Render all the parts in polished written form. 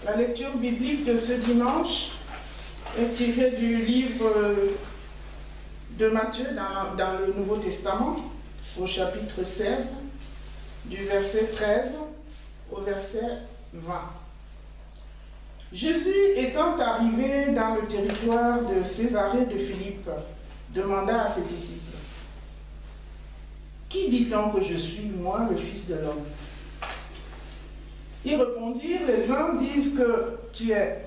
La lecture biblique de ce dimanche est tirée du livre de Matthieu dans le Nouveau Testament, au chapitre 16, du verset 13 au verset 20. Jésus étant arrivé dans le territoire de Césarée de Philippe, demanda à ses disciples: Qui dit-on que je suis, moi, le Fils de l'homme? Ils répondirent: les uns disent que tu es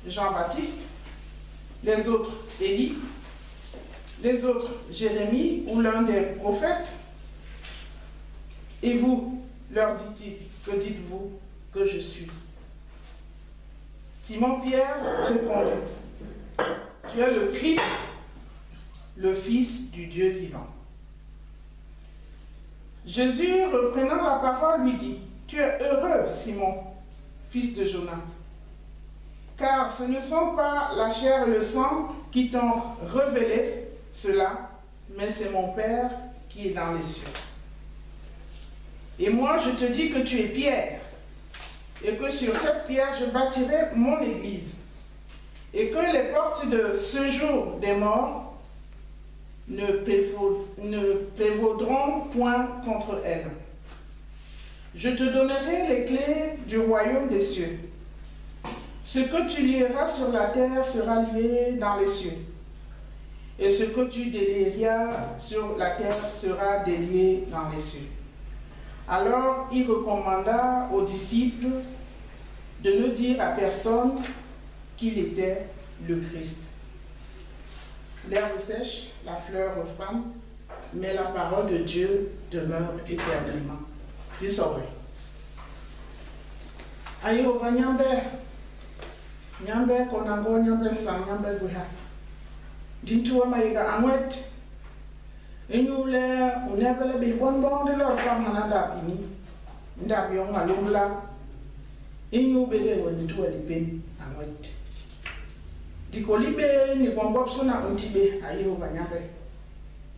Jean-Baptiste, les autres Élie, les autres Jérémie ou l'un des prophètes. Et vous, leur dit-il, que dites-vous que je suis? Simon-Pierre répondit: Tu es le Christ, le Fils du Dieu vivant. Jésus, reprenant la parole, lui dit: Tu es heureux, Simon, fils de Jonas, car ce ne sont pas la chair et le sang qui t'ont révélé cela, mais c'est mon Père qui est dans les cieux. Et moi, je te dis que tu es Pierre, et que sur cette pierre, je bâtirai mon église, et que les portes de ce jour des morts ne prévaudront point contre elle. Je te donnerai les clés du royaume des cieux. Ce que tu lieras sur la terre sera lié dans les cieux, et ce que tu délieras sur la terre sera délié dans les cieux. Alors il recommanda aux disciples de ne dire à personne qu'il était le Christ. L'herbe sèche, la fleur refane, mais la parole de Dieu demeure éternellement. Dis ça, oui. Ayo va nyambe konango nyambe sang nyambe guha. Dintuwa maiga angwet. Enyule unebele bi bonbon de lor pam hanada bini. Nda biong malumla. Enyu bele woni tuwa di pen angwet. Dikolibe ni bombob sona untibe ayo va nyambe.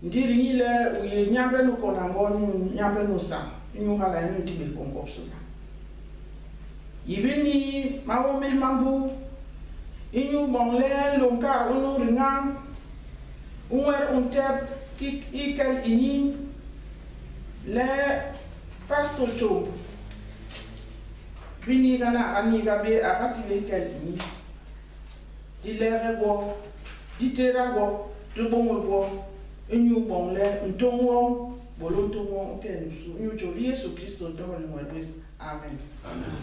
Ndiri nyile uye nyambe no konango nyambe no sang. Enyu hala enyu tibe bombob sona. Ibini mawo me mambu. Enyu bongle lonka unu ringang. Unwer untep ikel ini le pastor cho bini gana ani gabe akati le kel ini di lere go di tera go do bongo go enyu bonle ntonwo bolo ntonwo ke nsu enyu cho Yesu Kristo do le mo amen. Amen.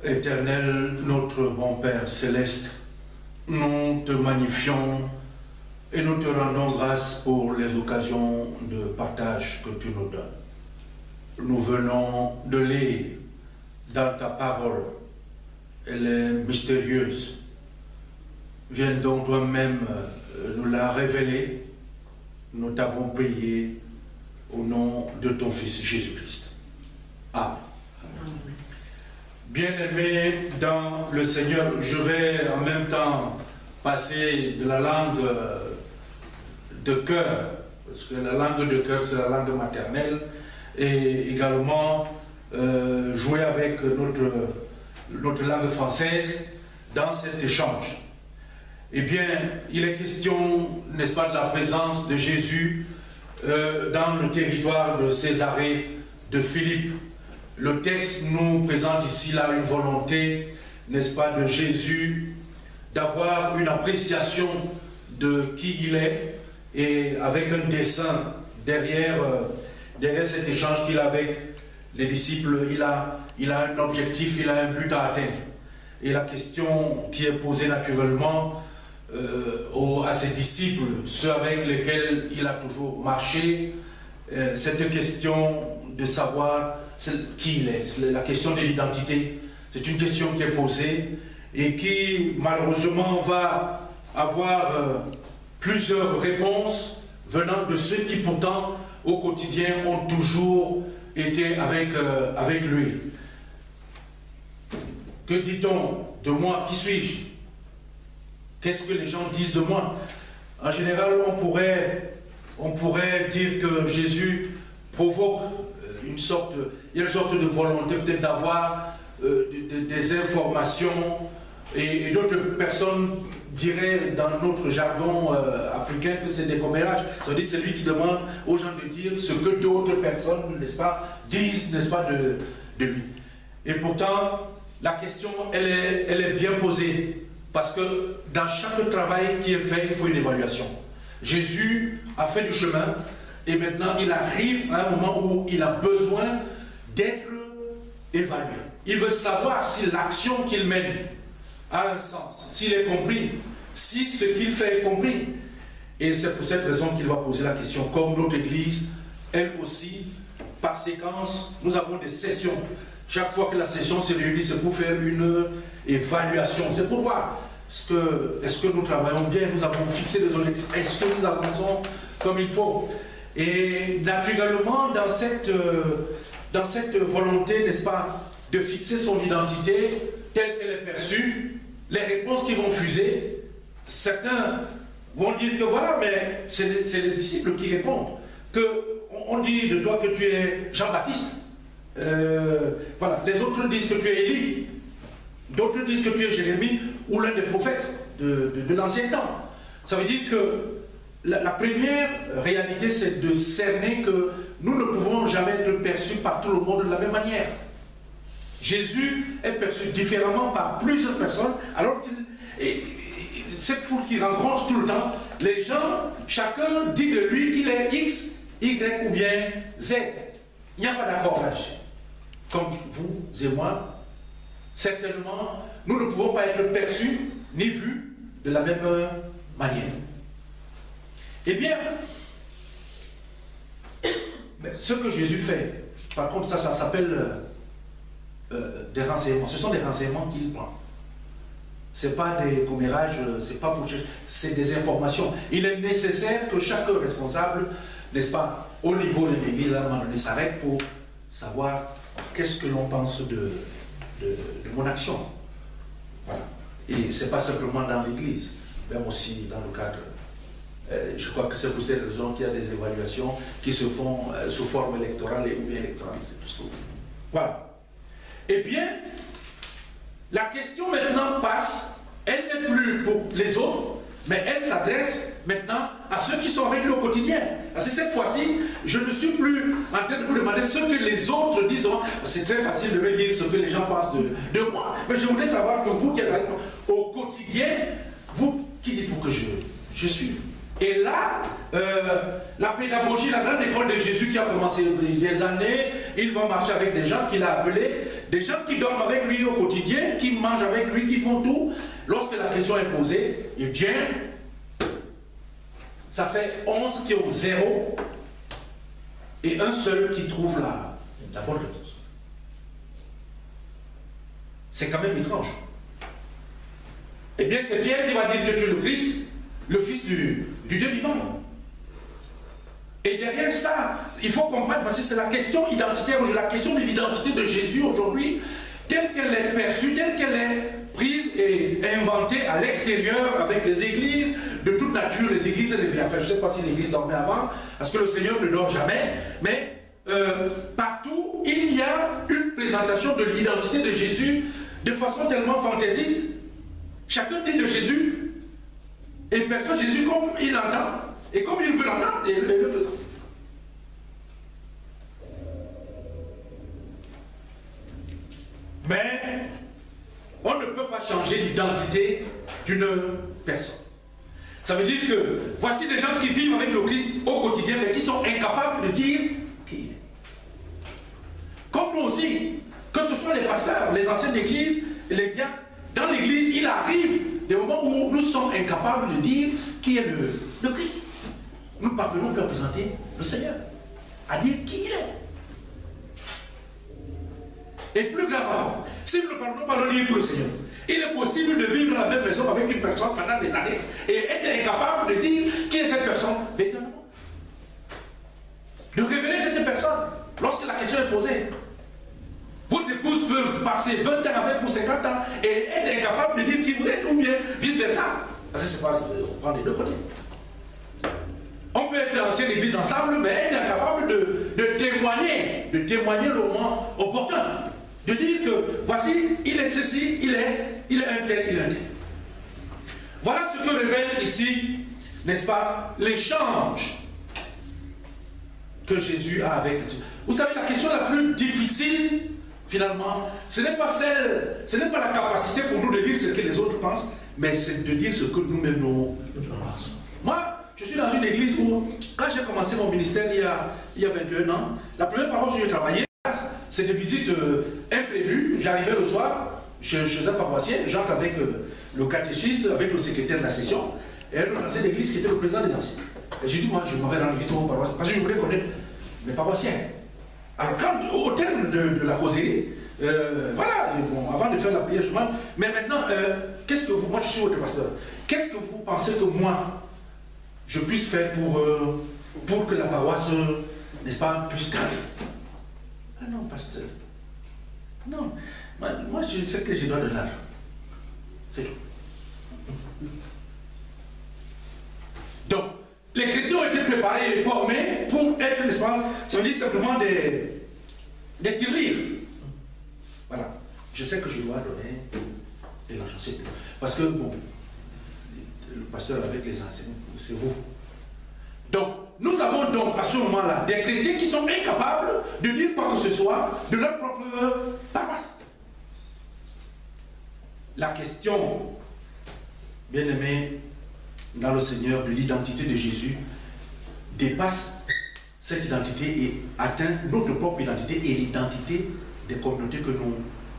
Éternel, notre bon Père céleste, nous te magnifions et nous te rendons grâce pour les occasions de partage que tu nous donnes. Nous venons de lire dans ta parole, elle est mystérieuse. Viens donc toi-même nous la révéler. Nous t'avons prié au nom de ton Fils Jésus-Christ. Amen. Bien-aimés dans le Seigneur, je vais en même temps passer de la langue de cœur, parce que la langue de cœur c'est la langue maternelle, et également jouer avec notre langue française dans cet échange. eh bien, il est question, n'est-ce pas, de la présence de Jésus dans le territoire de Césarée de Philippe. Le texte nous présente ici là une volonté, n'est-ce pas, de Jésus d'avoir une appréciation de qui il est et avec un dessein derrière cet échange qu'il a avec les disciples. Il a un objectif, il a un but à atteindre. Et la question qui est posée naturellement à ses disciples, ceux avec lesquels il a toujours marché, cette question de savoir qui il est, la question de l'identité, c'est une question qui est posée et qui malheureusement va avoir plusieurs réponses venant de ceux qui pourtant au quotidien ont toujours été avec lui. Que dit-on de moi? Qui suis-je? Qu'est-ce que les gens disent de moi? En général, on pourrait dire que Jésus provoque il y a une sorte de volonté peut-être d'avoir des informations, et d'autres personnes diraient dans notre jargon africain que c'est des commérages. C'est-à-dire c'est lui qui demande aux gens de dire ce que d'autres personnes, n'est-ce pas, disent, n'est-ce pas, de lui. Et pourtant, la question, elle est bien posée, parce que dans chaque travail qui est fait, il faut une évaluation. Jésus a fait du chemin, et maintenant il arrive à un moment où il a besoin d'être évalué. Il veut savoir si l'action qu'il mène a un sens, s'il est compris, si ce qu'il fait est compris. Et c'est pour cette raison qu'il va poser la question. Comme notre Église, elle aussi, par séquence, nous avons des sessions. Chaque fois que la session se réunit, c'est pour faire une évaluation. C'est pour voir, est-ce que nous travaillons bien, nous avons fixé des objectifs, est-ce que nous avançons comme il faut. Et naturellement, dans cette volonté, n'est-ce pas, de fixer son identité telle qu'elle est perçue, les réponses qui vont fuser, certains vont dire que voilà, mais c'est les disciples qui répondent. On dit de toi que tu es Jean-Baptiste. Voilà. Les autres disent que tu es Élie. D'autres disent que tu es Jérémie ou l'un des prophètes de l'ancien temps. Ça veut dire que la première réalité, c'est de cerner que nous ne pouvons jamais être perçus par tout le monde de la même manière. Jésus est perçu différemment par plusieurs personnes, alors que cette foule qui rencontre tout le temps, les gens, chacun dit de lui qu'il est X, Y ou bien Z. Il n'y a pas d'accord là-dessus. Comme vous et moi, certainement, nous ne pouvons pas être perçus ni vus de la même manière. Eh bien, ce que Jésus fait, par contre, ça s'appelle des renseignements. Ce sont des renseignements qu'il prend. Ce n'est pas des commérages, c'est pas pour chercher, c'est des informations. Il est nécessaire que chaque responsable, n'est-ce pas, au niveau de l'Église, à un moment donné, s'arrête pour savoir qu'est-ce que l'on pense de mon action. Voilà. Et ce n'est pas simplement dans l'Église, même aussi dans le cadre. Je crois que c'est pour cette raison qu'il y a des évaluations qui se font sous forme électorale ou bien électoraliste. Tout ce que vous... Voilà. Eh bien, la question maintenant passe, elle n'est plus pour les autres, mais elle s'adresse maintenant à ceux qui sont avec nous au quotidien. Parce que cette fois-ci, je ne suis plus en train de vous demander ce que les autres disent de moi. C'est très facile de me dire ce que les gens pensent de moi. Mais je voudrais savoir que vous qui êtes avec moi au quotidien, vous, qui dites-vous que je suis? Et là, la pédagogie, la grande école de Jésus qui a commencé des années, il va marcher avec des gens qu'il a appelés, des gens qui dorment avec lui au quotidien, qui mangent avec lui, qui font tout. Lorsque la question est posée, il vient, ça fait 11 qui ont 0 et un seul qui trouve la bonne réponse. C'est quand même étrange. Eh bien, c'est Pierre qui va dire que tu es le Christ, le Fils du Dieu vivant. Et derrière ça, il faut comprendre, parce que c'est la question identitaire, la question de l'identité de Jésus aujourd'hui, telle qu'elle est perçue, telle qu'elle est prise et inventée à l'extérieur avec les églises de toute nature, les églises et les biens. Enfin, je ne sais pas si l'église dormait avant, parce que le Seigneur ne dort jamais, mais partout, il y a une présentation de l'identité de Jésus de façon tellement fantaisiste. Chacun dit de Jésus et perçoit Jésus comme il l'entend, et comme il veut l'entendre, et le peut. Mais on ne peut pas changer l'identité d'une personne. Ça veut dire que voici des gens qui vivent avec le Christ au quotidien, mais qui sont incapables de dire qui il est. Comme nous aussi, que ce soit les pasteurs, les anciens d'église, les diacres, dans l'église, il arrive des moments où nous sommes incapables de dire qui est le Christ. Nous parvenons plus à présenter le Seigneur, à dire qui il est. Et plus grave encore, si nous ne parlons pas de dire pour le Seigneur, il est possible de vivre dans la même maison avec une personne pendant des années et être incapable de dire qui est cette personne véritablement. De révéler cette personne lorsque la question est posée. Votre épouse peut passer 20 ans avec vous, 50 ans, et être incapable de dire qui vous êtes, ou bien vice-versa. Parce que c'est pas, on prend les deux côtés. On peut être ancienne église ensemble, mais être incapable de témoigner le moment opportun. De dire que, voici, il est ceci, il est un tel, il est un tel. Voilà ce que révèle ici, n'est-ce pas, l'échange que Jésus a avec Dieu. Vous savez, la question la plus difficile, finalement, ce n'est pas la capacité pour nous de dire ce que les autres pensent, mais c'est de dire ce que nous-mêmes nous pensons. Moi, je suis dans une église où, quand j'ai commencé mon ministère il y a 21 ans, la première paroisse où j'ai travaillé, c'est des visites imprévues. J'arrivais le soir, chez un paroissien, j'entre avec le catéchiste, avec le secrétaire de la session, et elle dans cette église qui était le président des anciens. Et j'ai dit, moi, je m'en vais rendre visite aux paroisses, parce que je voulais connaître mes paroissiens. Alors, quand, au terme de la causerie, voilà, bon, avant de faire la prière, je demande, mais maintenant, qu'est-ce que vous, moi je suis votre pasteur, qu'est-ce que vous pensez que moi, je puisse faire pour que la paroisse, n'est-ce pas, puisse grandir? Ah non, pasteur. Non. Moi, je sais que je dois de l'argent. C'est tout. Donc, les chrétiens ont été préparés et formés pour être, n'est-ce pas, ça veut dire simplement des tirelires. Voilà. Je sais que je dois donner de l'argent. C'est tout. Parce que, bon, le pasteur avec les enseignants, c'est vous. Donc, nous avons donc à ce moment-là des chrétiens qui sont incapables de dire quoi que ce soit de leur propre paroisse. La question, bien aimé, dans le Seigneur, de l'identité de Jésus dépasse cette identité et atteint notre propre identité et l'identité des communautés que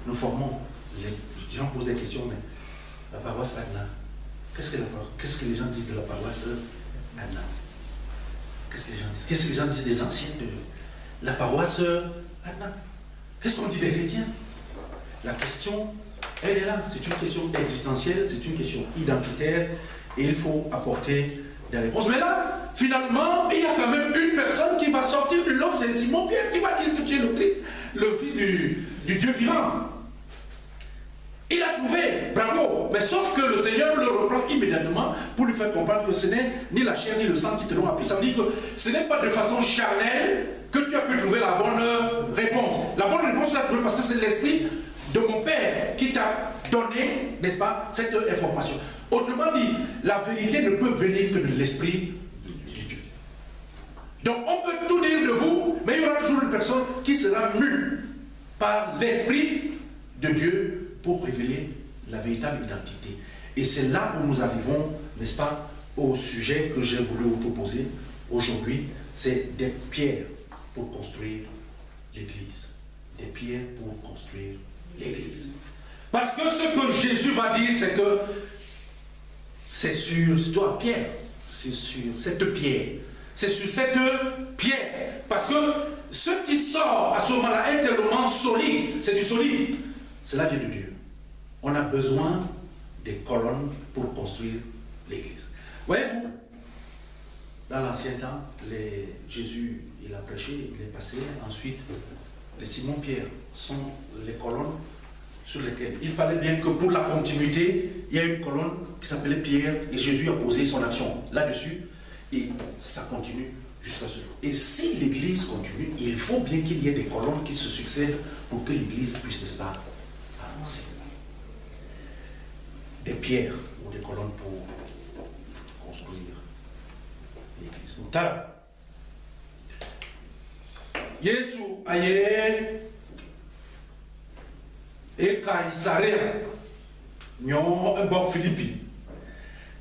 nous formons. Les gens posent des questions, mais la paroisse Anna, qu'est-ce que les gens disent de la paroisse Anna? Qu'est-ce que les gens disent des anciens de la paroisse Anna? Qu'est-ce qu'on dit des chrétiens? La question, elle est là. C'est une question existentielle, c'est une question identitaire, et il faut apporter des réponses. Mais là, finalement, il y a quand même une personne qui va sortir du lot, c'est Simon Pierre, qui va dire que tu es le Christ, le Fils du Dieu vivant. Il a trouvé, bravo, mais sauf que le Seigneur le reprend immédiatement pour lui faire comprendre que ce n'est ni la chair ni le sang qui te l'ont appris. Ça veut dire que ce n'est pas de façon charnelle que tu as pu trouver la bonne réponse. La bonne réponse, tu l'as trouvée parce que c'est l'esprit de mon Père qui t'a donné, n'est-ce pas, cette information. Autrement dit, la vérité ne peut venir que de l'esprit de Dieu. Donc on peut tout dire de vous, mais il y aura toujours une personne qui sera mue par l'esprit de Dieu pour révéler la véritable identité. Et c'est là où nous arrivons, n'est-ce pas, au sujet que j'ai voulu vous proposer aujourd'hui, c'est des pierres pour construire l'Église. Des pierres pour construire l'Église. Parce que ce que Jésus va dire, c'est que c'est sur toi, Pierre, c'est sur cette pierre. C'est sur cette pierre. Parce que ce qui sort à ce moment-là est tellement solide, c'est du solide. Cela vient de Dieu. On a besoin des colonnes pour construire l'Église. Voyez-vous, dans l'ancien temps, Jésus, il a prêché, il est passé. Ensuite, les Simon-Pierre sont les colonnes sur lesquelles il fallait bien que pour la continuité, il y a une colonne qui s'appelait Pierre et Jésus a posé son action là-dessus et ça continue jusqu'à ce jour. Et si l'Église continue, il faut bien qu'il y ait des colonnes qui se succèdent pour que l'Église puisse, n'est-ce pas, avancer. Des pierres ou des colonnes construire l'église. Tala. Yesu aye e Caesarea nyo bo Philippi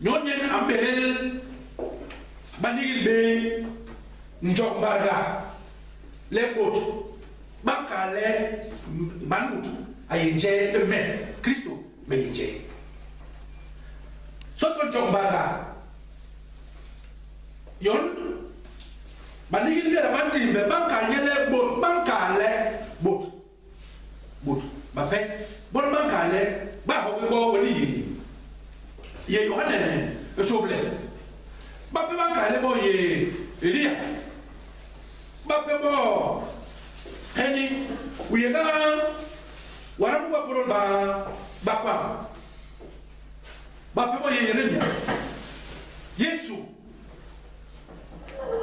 nyo nyen ambel banigil be njokbaga le bot bakale banut aye je de me Christo me je so njokbaga yon banigil de bantimbe bankanye le bot bankale bot ba fe bon bankale ba ho go woni ye Yohane e soble ba pe bankale bo ye Elia ba pe bo heni uye ga warabu ba boro ba kwa ba pe bo ye Yeremia Yesu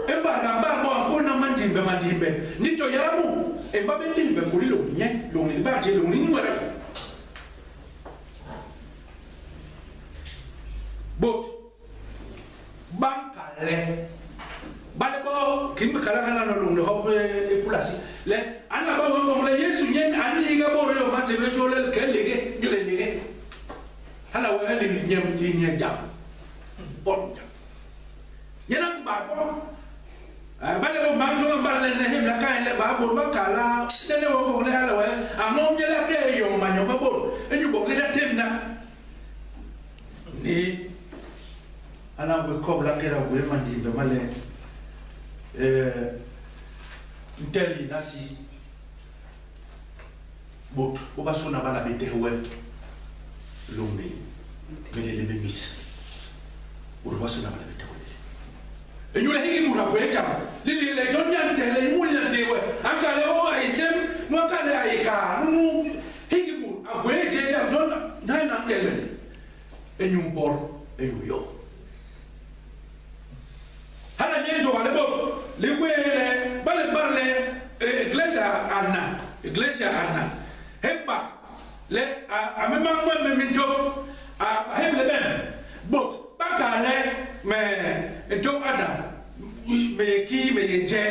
emba ba bo ko na mandimbe nito yaramu emba be ndimbe kulilo nye lo ni ba je lo ni wara bot bankale bale bo kimbe kala no lo ho e pulasi le ana ba mo le Yesu nyen ani ga bo re ma se le jole ke lege yo le lege hala wa le nyem di nye jam bon yenan ba bo bale bo ma to ba le ne him la kan le ba bo ba kala ne wo ko le hala wa amom nye la ke yo ma nyo ba bo enyu bo le da temna ni ana be ko la kera wo ma ndi be male nteli nasi bot o ba sona bala be tewe lombe mele le bemis o ba sona bala be tewe e ñu la higi mu la bwe tam li le don yan te le mu yan tewe aka le o ai sem no aka le ai ka nu higi mu a bwe je tam don na ngele e ñu bor e ñu yo hala nyenjo wale bo le gwele bale iglesia anna heba le a mema ngwe meminto a heble ben bot bakale me to adam me ki me je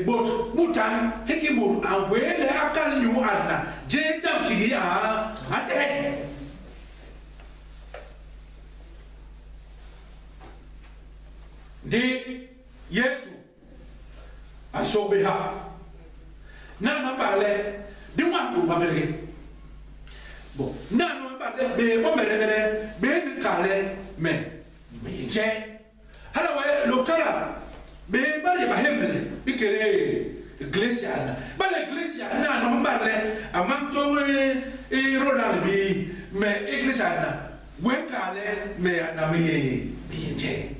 bot mutan hekimur a gwele akal nyu anna je jam ki a ate di Yesu asobeha na bale di wa do babere bo na no bale be bo mere be ni kale me je hala wa loktara be bale ba hemle ikere iglesia na bale iglesia na no bale amanto e Ronald bi me iglesia na we kale me na me je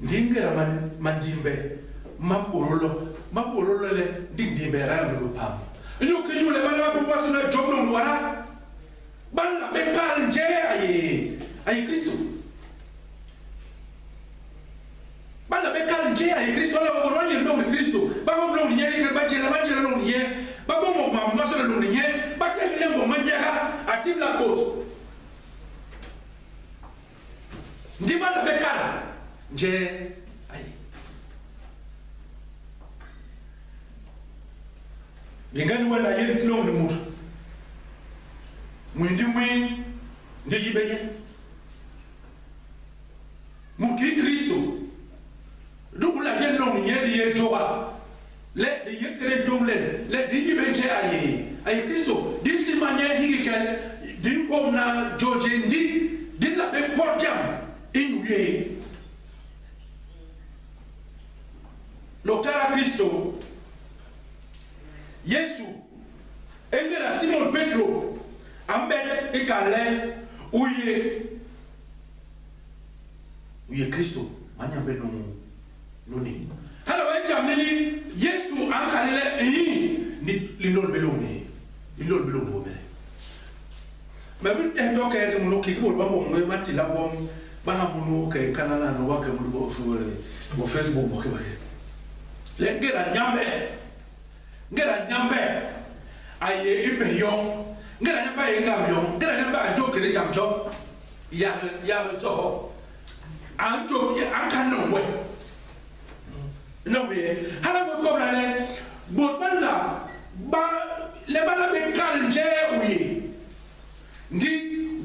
ndingera manjimbe maborolo le ndingimbe ra lo pam ñu ke ñu le bala ko wasu na jomno no wara balla be kal je ay Kristo balla be kal je ay Kristo la ko roñe no Kristo ba ko no ñe ke ba jela no ñe ba bo mo ma no so no ñe ba ke le mo manjaha atim la bot ndi balla be kal je ay bingani wala yen kilo ni mutu mwindi ndi yibeye muki Kristo dugula yen no nyedi ye jowa le de yekere dongle le di yibe je ay Kristo di simanye higikel din ko na joje ndi la be porjam inuye Loktara Kristo Yesu engera Simon Petro ambet ikale uye Kristo manyambe no ni hala wa jameli Yesu ankale ni lilol belone bo mere mabi te to ke mu ki ko ba mo ngai mati la bom ba ha mu ke kanana no wa ke mu bo Facebook mo ke ba le ngera nyambe aye ibe yo ngara nya ba ye camion ngara nya ba jo kele jamjo ya to an jo an kan no we no be hala ko ko la le bo bala ba le bala be kan je wi ndi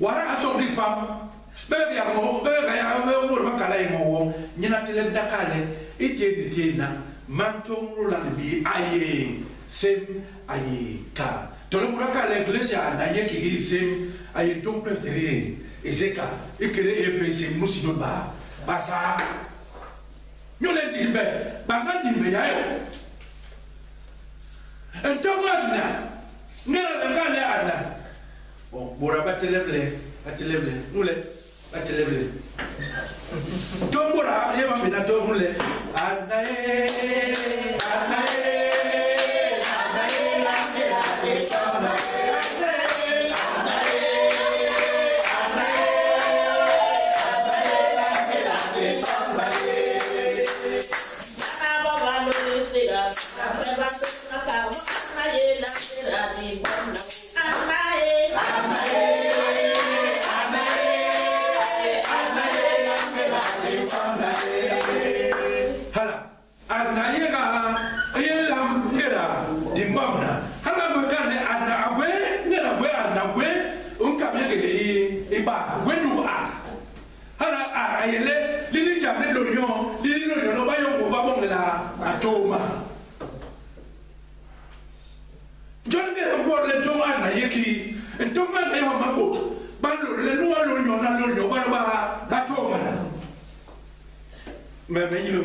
wara aso ri pam be ya mo be ga ya be mo ba kala e mo nyina tele dakale ite ditina manto la bi aye sem aye ka to le muraka la iglesia na ye ki sem aye to pretere ezeka ikere epc musido ba basa nyole dimbe banga dimbe yayo entomana ngera ngale ana o bora bateleble mule bateleble tombora ye mambina to mule anae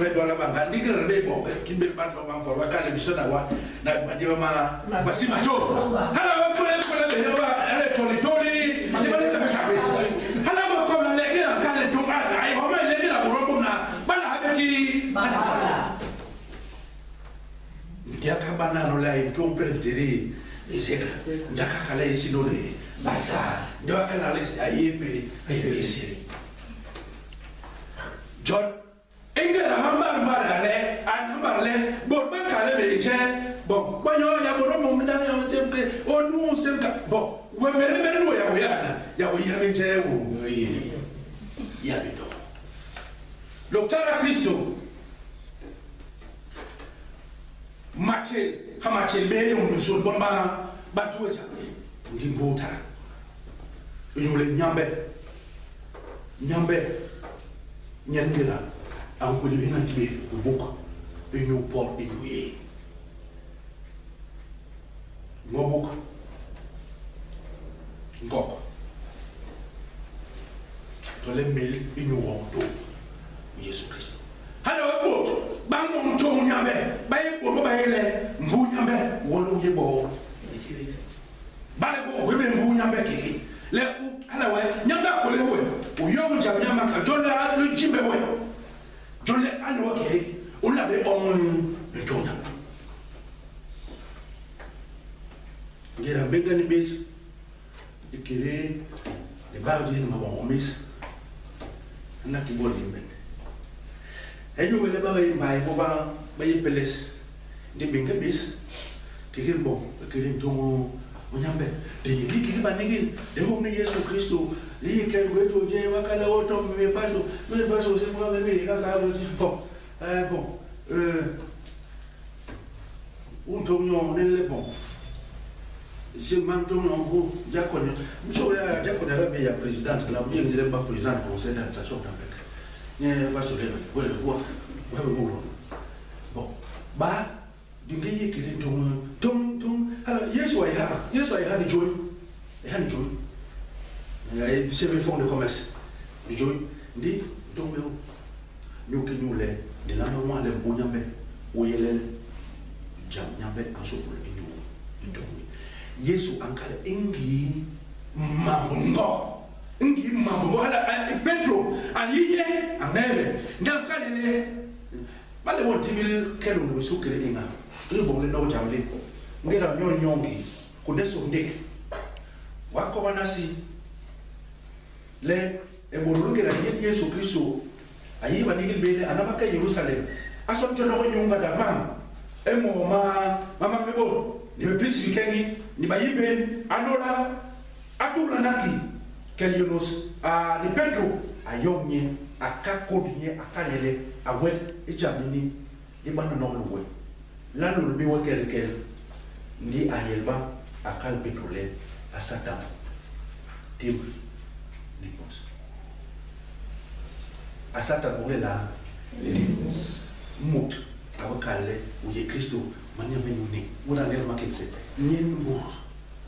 me dola banga ndigera be bo kimbe batwa mambo wakale bisona wa na madiwa ma basima to hala wa pole be no ba ale toli ni ba ta sabe hala wa ko na legera kale to ba ai ho ma legera borobo na bana habeki dia ka bana no la to pretere ezeka ndaka kala isinole basa ndio kala le ayepe ayesi John engela mambarale anambarale borba kale beje bon banyo ya boromo mna ya semke onu semka bon we mere no ya yana ya we ya beje wo ya bido Docteur Christo Machel hamachel be on so bomba batu ja ndimbota yule nyambe nyangira an ko libe nan tibe ko boka e ñu por e ñu yé mo boka ngok to le mil e ñu won to Yesu Christ hala bo ba mo to nyambe ba ye bo ba yele mbu nyambe wono ye bo ba le bo we mbu nyambe ke le hala we nyambe ko le we o yo mo jam nyamba ka jola lu jimbe we Jole ano ke ula be on le tona ngera benga ni bes ikere le bardi ni mabon omis na ki boli men enyo wele ba we mai bo ba ye peles de benga bes ke bon ke ntongo onyambe de yi ki ba nigi de ho ni Yesu Kristo li ke wetu je wakala oto me paso se mo be ka si bon un tonyo nelle bon je manton en gros ya konyo so ya rabe ya président la bien dire pas président conseil d'administration d'Amérique ne va so le bon ba dingi yekile tom alors Yesu ya ni joy c'est le fonds de commerce du joy ndi tombe ñu ke ñu le de la mo le bo nyambe o yele jam nyambe aso ko ñu ndomi Yesu ankara engi mambo hala Petro ayiye amebe nyankale ne bale won timil kelo no sukere inga ni bo le no jamle ngera nyongi kuneso ndek wako wanasi le ebolungera Yesu Kristo ayiba nigil bele anabaka Jerusalem asonto no nyunga da mama mama mebo ni be plus vikeni ni bayibe anola atula naki kelionos a ni Pedro ayomye akakodie akanele awet ejamini ni bana no lowe la lo bi wokel ni ayelba akal petrole a Satan tim ni pos a Satan mo la mut awakale uye Kristo manya menune wona ler maketse nyen bo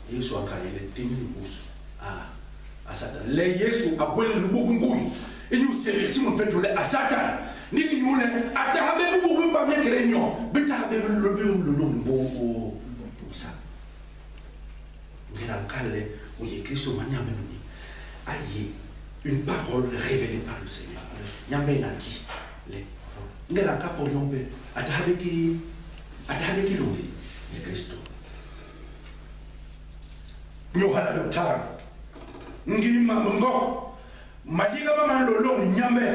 Yesu akale tini bus a Satan le Yesu abole lubugu ngui inyu sere Simon Petro le a Satan ni nyule atahabe bubu ba mekere nyon betahabe lo bo sa ngena kale uye Kristo manya menune aye une parole révélée par le Seigneur nyambe nati le ngela kapo nyombe atahabe ki lori ni Kristo nyohala lotara ngima ngo madiga mama lolo nyambe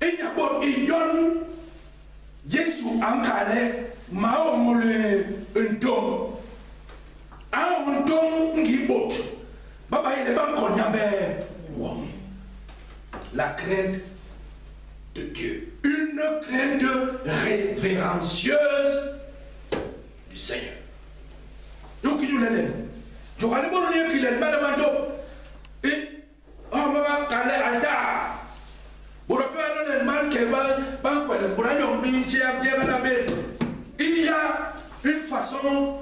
enyabo iyon Yesu ankale mao mole entom ngibot baba ile banko nyambe womi la crainte de Dieu, une crainte révérencieuse du Seigneur. Donc il nous l'aime. Je vais aller voir qu'il est mal à job. Et oh maman, quand elle est à il y a une façon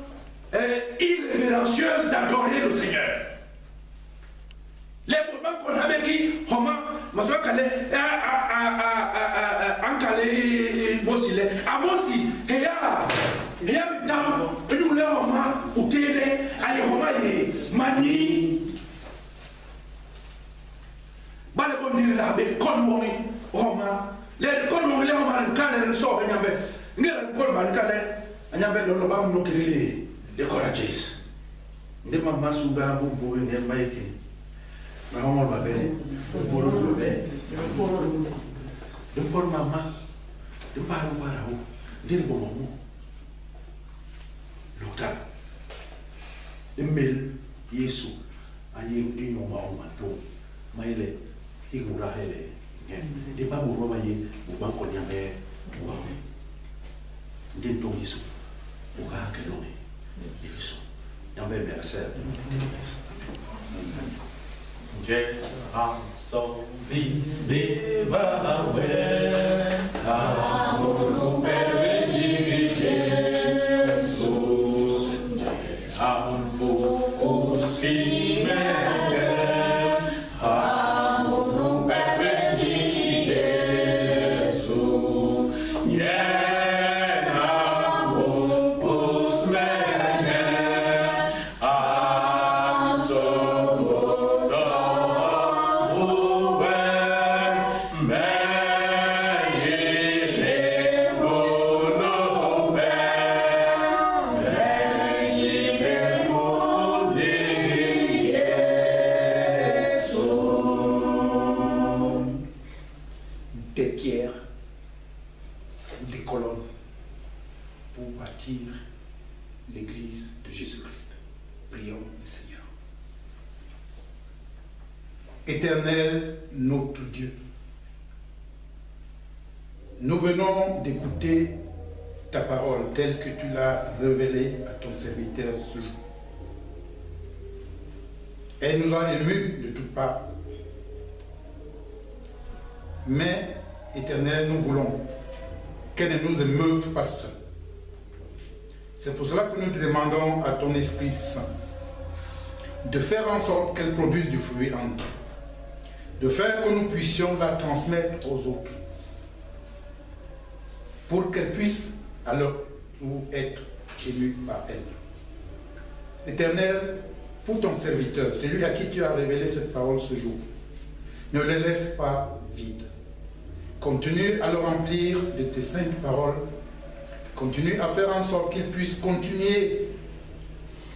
irrévérencieuse d'adorer le Seigneur. Les moments qu'on avait qui, comment, Monsieur Kale, Ankale, Mosile, Amosi, Héa, Mitam, nous les Roma, Outele, Aïe, Mani, Balabon de la baie, Conway, Roma, les Conway, les Roma, Kale, sort, Nyambe, Nel Golban Kale, Nyambe, le Lobam, no Kiri, les Courageous. Ne Mama Suba, Bobo, et Nemaïke. Ma maman m'a belle, de Paul Maman, de Paro Parao, de bon moment, l'automne, de Mel, Yesu, à Yéhu, mon maman, Maïle, Igura Hele, de Babou Romaye, ou Banco Niamé, ou de Don Yesu, ou Rakelone, Yesu, dans mes mercèdes. Geração viva amor pede Jesus amor os filhos amor pede Jesus l'Église de Jésus-Christ. Prions le Seigneur. Éternel, notre Dieu, nous venons d'écouter ta parole telle que tu l'as révélée à ton serviteur ce jour. Elle nous a émus de toutes parts. Mais, Éternel, nous voulons qu'elle ne nous émeuve pas seul. C'est pour cela que nous te demandons à ton Esprit Saint de faire en sorte qu'elle produise du fruit en nous, de faire que nous puissions la transmettre aux autres, pour qu'elle puisse alors nous être émue par elle. Éternel, pour ton serviteur, celui à qui tu as révélé cette parole ce jour, ne le laisse pas vide. Continue à le remplir de tes saintes paroles. Continue à faire en sorte qu'il puisse continuer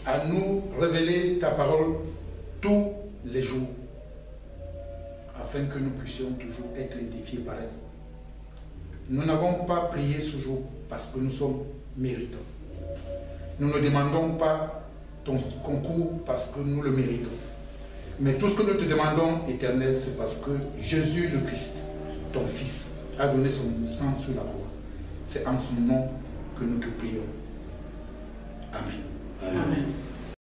à nous révéler ta parole tous les jours, afin que nous puissions toujours être édifiés par elle. Nous n'avons pas prié ce jour parce que nous sommes méritants. Nous ne demandons pas ton concours parce que nous le méritons. Mais tout ce que nous te demandons, Éternel, c'est parce que Jésus le Christ, ton Fils, a donné son sang sur la croix. C'est en son nom que nous te prions.